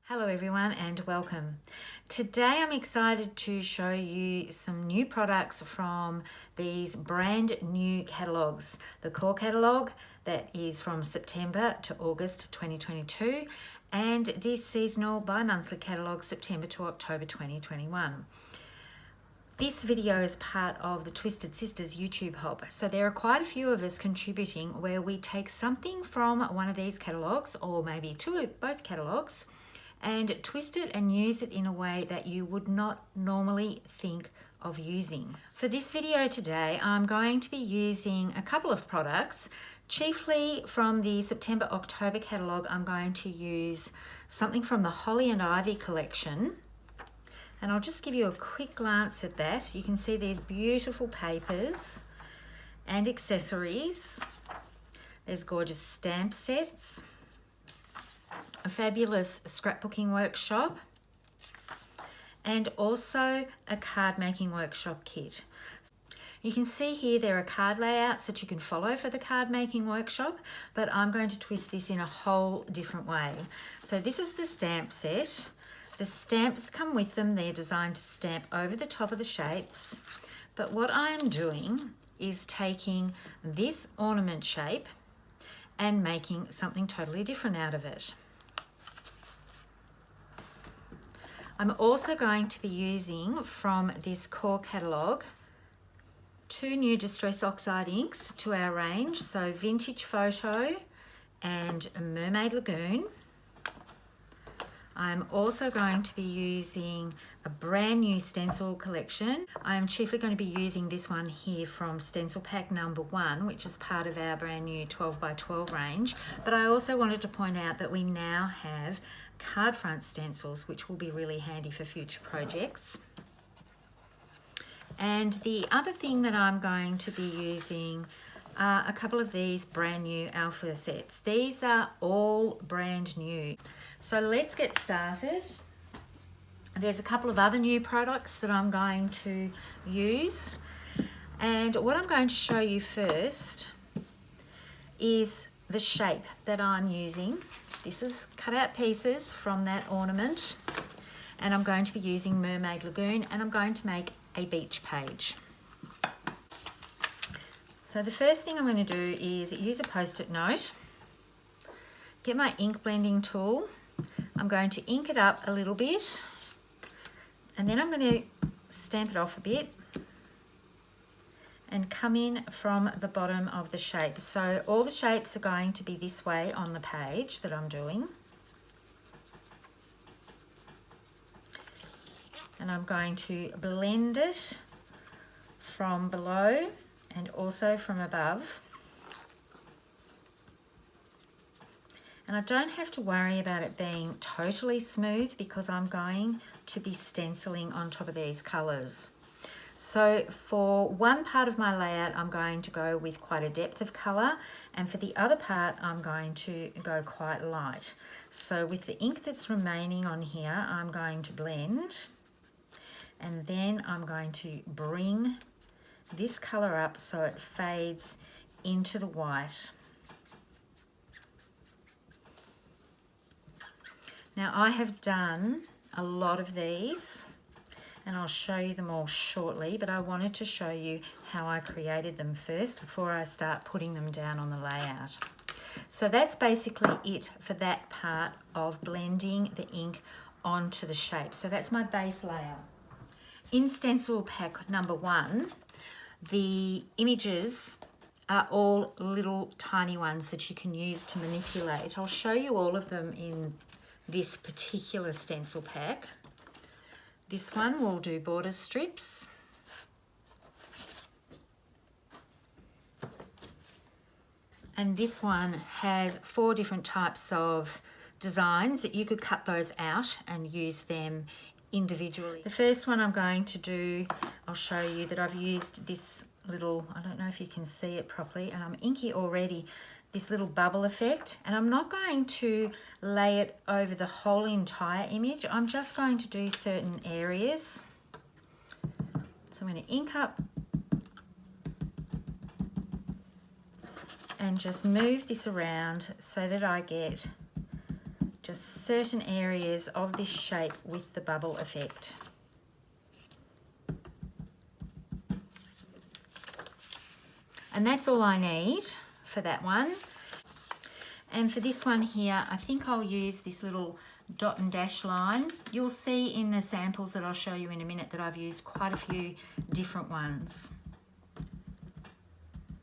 Hello everyone and welcome. Today I'm excited to show you some new products from these brand new catalogues. The core catalogue that is from September to August 2022 and this seasonal bi-monthly catalogue September to October 2021. This video is part of the Twisted Sisters YouTube hub. So there are quite a few of us contributing where we take something from one of these catalogues or maybe both catalogues and twist it and use it in a way that you would not normally think of using. For this video today, I'm going to be using a couple of products. Chiefly from the September-October catalogue, I'm going to use something from the Holly and Ivy collection. And I'll just give you a quick glance at that. You can see these beautiful papers and accessories. There's gorgeous stamp sets, a fabulous scrapbooking workshop, and also a card making workshop kit. You can see here there are card layouts that you can follow for the card making workshop, but I'm going to twist this in a whole different way. So this is the stamp set. The stamps come with them. They're designed to stamp over the top of the shapes. But what I am doing is taking this ornament shape and making something totally different out of it. I'm also going to be using from this core catalogue 2 new Distress Oxide inks to our range, so Vintage Photo and Mermaid Lagoon. I'm also going to be using a brand new stencil collection. I'm chiefly going to be using this one here from Stencil Pack number 1, which is part of our brand new 12 by 12 range. But I also wanted to point out that we now have card front stencils, which will be really handy for future projects. And the other thing that I'm going to be using are a couple of these brand new alpha sets. These are all brand new. So let's get started. There's a couple of other new products that I'm going to use. And what I'm going to show you first is the shape that I'm using. This is cut out pieces from that ornament. And I'm going to be using Mermaid Lagoon, and I'm going to make a beach page. So the first thing I'm going to do is use a post-it note, get my ink blending tool. I'm going to ink it up a little bit, and then I'm going to stamp it off a bit and come in from the bottom of the shape. So all the shapes are going to be this way on the page that I'm doing. And I'm going to blend it from below and also from above. And I don't have to worry about it being totally smooth because I'm going to be stenciling on top of these colours. So for one part of my layout, I'm going to go with quite a depth of colour, and for the other part, I'm going to go quite light. So with the ink that's remaining on here, I'm going to blend, and then I'm going to bring this colour up so it fades into the white. Now I have done a lot of these and I'll show you them all shortly, but I wanted to show you how I created them first before I start putting them down on the layout. So that's basically it for that part of blending the ink onto the shape. So that's my base layer. In Stencil Pack number 1, the images are all little tiny ones that you can use to manipulate. I'll show you all of them in this particular stencil pack. This one will do border strips. And this one has 4 different types of designs that you could cut those out and use them individually. The first one I'm going to do, I'll show you that I've used this little, I don't know if you can see it properly, and I'm inky already, this little bubble effect, and I'm not going to lay it over the whole entire image. I'm just going to do certain areas. So I'm going to ink up and just move this around so that I get just certain areas of this shape with the bubble effect. And that's all I need for that one. And for this one here, I think I'll use this little dot and dash line. You'll see in the samples that I'll show you in a minute that I've used quite a few different ones.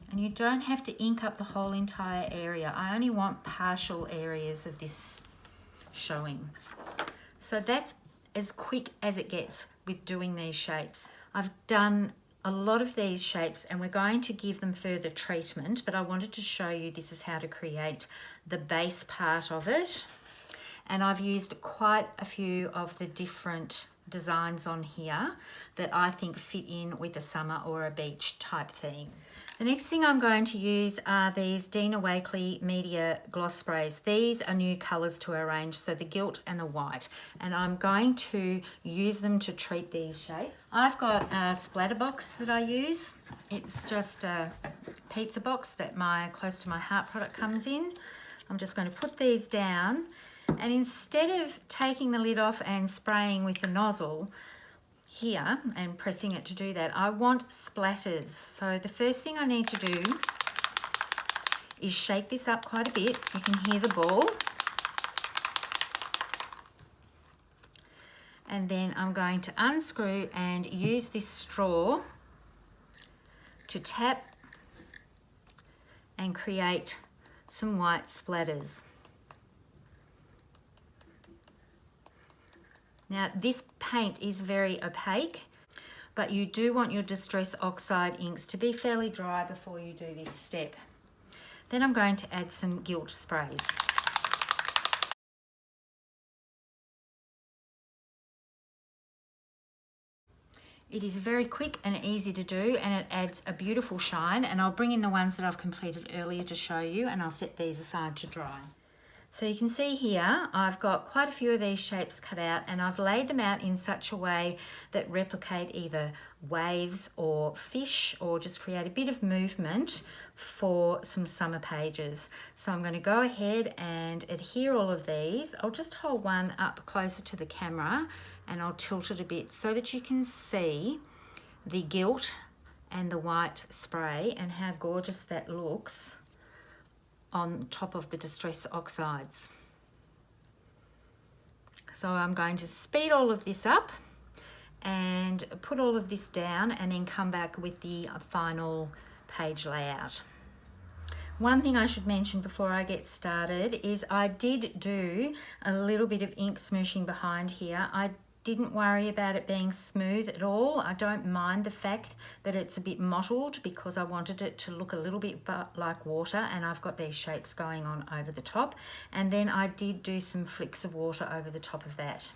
And you don't have to ink up the whole entire area. I only want partial areas of this showing. So that's as quick as it gets with doing these shapes. I've done a lot of these shapes and we're going to give them further treatment, but I wanted to show you this is how to create the base part of it. And I've used quite a few of the different designs on here that I think fit in with a summer or a beach type theme. The next thing I'm going to use are these Dina Wakley Media Gloss Sprays. These are new colours to arrange, so the gilt and the white. And I'm going to use them to treat these shapes. I've got a splatter box that I use. It's just a pizza box that my Close to My Heart product comes in. I'm just going to put these down, and instead of taking the lid off and spraying with the nozzle here and pressing it to do that, I want splatters. So the first thing I need to do is shake this up quite a bit. You can hear the ball. And then I'm going to unscrew and use this straw to tap and create some white splatters. Now this paint is very opaque, but you do want your Distress Oxide inks to be fairly dry before you do this step. Then I'm going to add some gilt sprays. It is very quick and easy to do, and it adds a beautiful shine, and I'll bring in the ones that I've completed earlier to show you, and I'll set these aside to dry. So you can see here, I've got quite a few of these shapes cut out, and I've laid them out in such a way that replicate either waves or fish, or just create a bit of movement for some summer pages. So I'm going to go ahead and adhere all of these. I'll just hold one up closer to the camera and I'll tilt it a bit so that you can see the gilt and the white spray and how gorgeous that looks on top of the Distress Oxides. So I'm going to speed all of this up and put all of this down and then come back with the final page layout. One thing I should mention before I get started is I did do a little bit of ink smooshing behind here. I didn't worry about it being smooth at all. I don't mind the fact that it's a bit mottled because I wanted it to look a little bit like water, and I've got these shapes going on over the top. And then I did do some flicks of water over the top of that.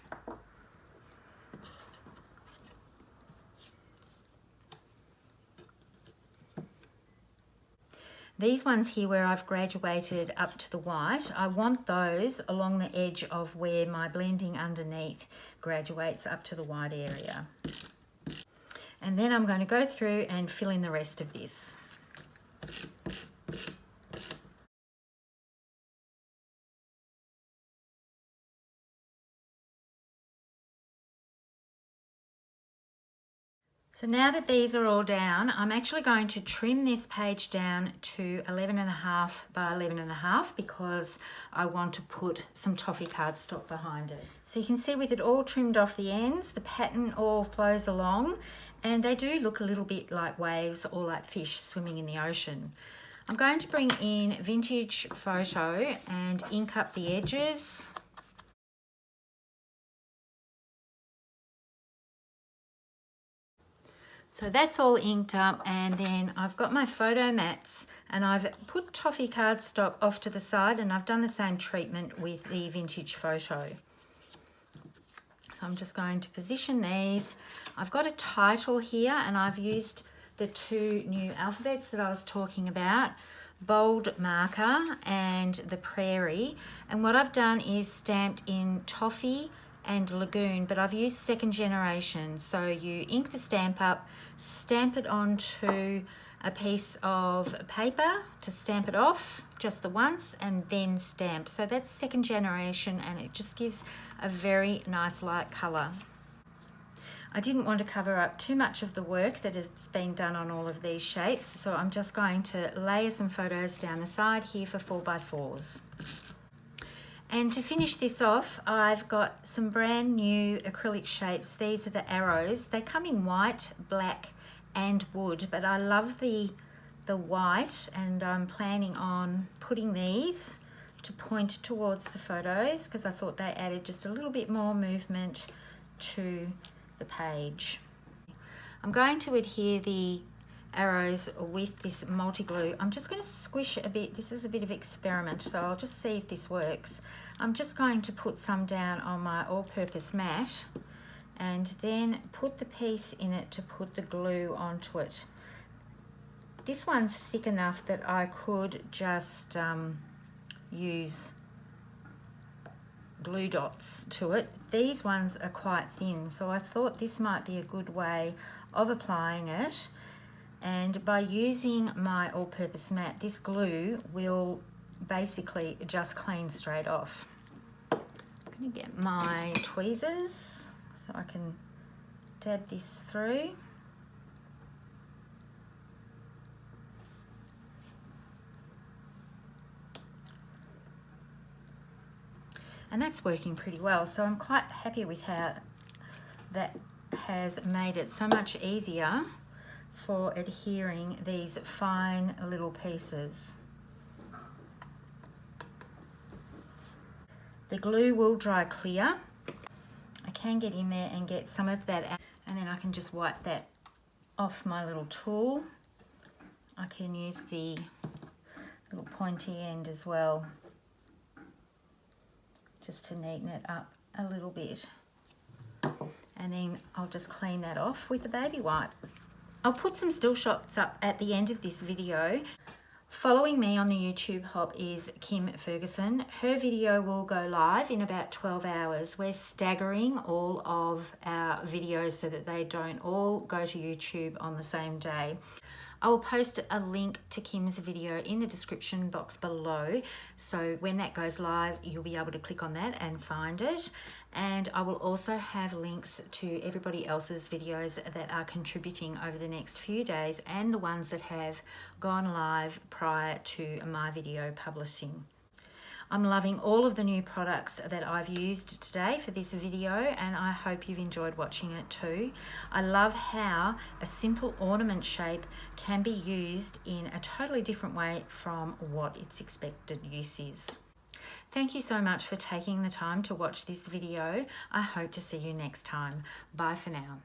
These ones here where I've graduated up to the white, I want those along the edge of where my blending underneath graduates up to the white area. And then I'm going to go through and fill in the rest of this. So now that these are all down, I'm actually going to trim this page down to 11.5 by 11.5 because I want to put some toffee cardstock behind it. So you can see with it all trimmed off the ends, the pattern all flows along, and they do look a little bit like waves or like fish swimming in the ocean. I'm going to bring in Vintage Photo and ink up the edges. So that's all inked up, and then I've got my photo mats and I've put toffee cardstock off to the side, and I've done the same treatment with the Vintage Photo. So I'm just going to position these. I've got a title here and I've used the two new alphabets that I was talking about, bold marker and the prairie. And what I've done is stamped in toffee and lagoon, but I've used second generation. So you ink the stamp up, stamp it onto a piece of paper to stamp it off just the once and then stamp. So that's second generation, and it just gives a very nice light colour. I didn't want to cover up too much of the work that has been done on all of these shapes, so I'm just going to layer some photos down the side here for 4x4s. And to finish this off, I've got some brand new acrylic shapes. These are the arrows. They come in white, black and wood, but I love the white, and I'm planning on putting these to point towards the photos because I thought they added just a little bit more movement to the page. I'm going to adhere the arrows with this multi-glue. I'm just going to squish a bit. This is a bit of experiment, so I'll just see if this works. I'm just going to put some down on my all-purpose mat and then put the piece in it to put the glue onto it. This one's thick enough that I could just use glue dots to it. These ones are quite thin, so I thought this might be a good way of applying it. And by using my all-purpose mat, this glue will basically just clean straight off. I'm going to get my tweezers so I can dab this through. And that's working pretty well, so I'm quite happy with how that has made it so much easier for adhering these fine little pieces. The glue will dry clear. I can get in there and get some of that out, and then I can just wipe that off my little tool. I can use the little pointy end as well, just to neaten it up a little bit. And then I'll just clean that off with a baby wipe. I'll put some still shots up at the end of this video. Following me on the YouTube hop is Kim Ferguson. Her video will go live in about 12 hours. We're staggering all of our videos so that they don't all go to YouTube on the same day. I will post a link to Kim's video in the description box below, so when that goes live you'll be able to click on that and find it. And I will also have links to everybody else's videos that are contributing over the next few days and the ones that have gone live prior to my video publishing. I'm loving all of the new products that I've used today for this video, and I hope you've enjoyed watching it too. I love how a simple ornament shape can be used in a totally different way from what its expected use is. Thank you so much for taking the time to watch this video. I hope to see you next time. Bye for now.